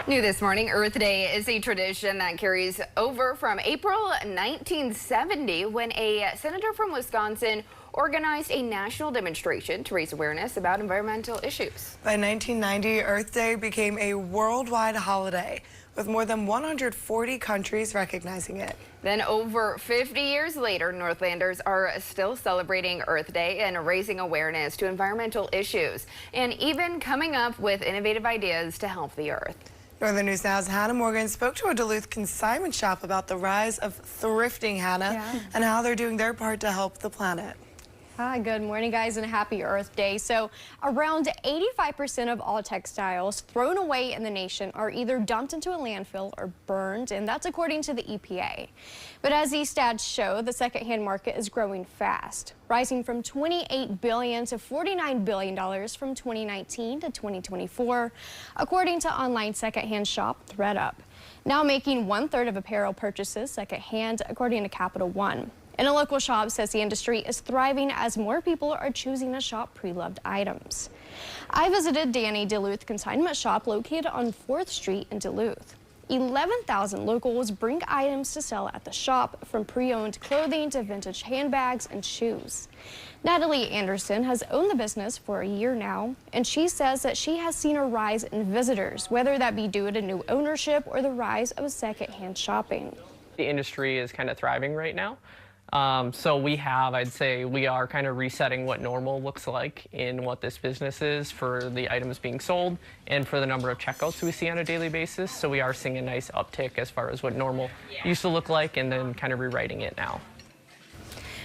New this morning, Earth Day is a tradition that carries over from April 1970 when a senator from Wisconsin organized a national demonstration to raise awareness about environmental issues. By 1990, Earth Day became a worldwide holiday, with more than 140 countries recognizing it. Then over 50 years later, Northlanders are still celebrating Earth Day and raising awareness to environmental issues, and even coming up with innovative ideas to help the Earth. Northern News Now's Hannah Morgan spoke to a Duluth consignment shop about the rise of thrifting, Hannah, and how they're doing their part to help the planet. Hi, good morning, guys, and happy Earth Day. So around 85% of all textiles thrown away in the nation are either dumped into a landfill or burned, and that's according to the EPA. But as these stats show, the secondhand market is growing fast, rising from $28 billion to $49 billion from 2019 to 2024, according to online secondhand shop ThredUp, now making 1/3 of apparel purchases secondhand, according to Capital One. And a local shop says the industry is thriving as more people are choosing to shop pre-loved items. I visited Danny Duluth consignment shop located on 4th Street in Duluth. 11,000 locals bring items to sell at the shop, from pre-owned clothing to vintage handbags and shoes. Natalie Anderson has owned the business for a year now, and she says that she has seen a rise in visitors, whether that be due to new ownership or the rise of secondhand shopping. The industry is kind of thriving right now. So I'd say we are kind of resetting what normal looks like in what this business is for the items being sold and for the number of checkouts we see on a daily basis. So we are seeing a nice uptick as far as what normal used to look like, and then kind of rewriting it now.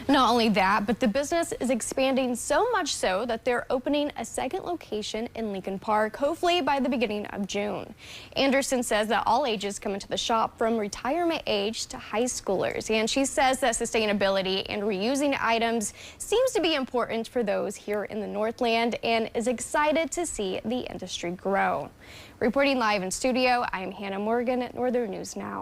Not only that, but the business is expanding so much so that they're opening a second location in Lincoln Park, hopefully by the beginning of June. Anderson says that all ages come into the shop, from retirement age to high schoolers. And she says that sustainability and reusing items seems to be important for those here in the Northland, and is excited to see the industry grow. Reporting live in studio, I'm Hannah Morgan at Northern News Now.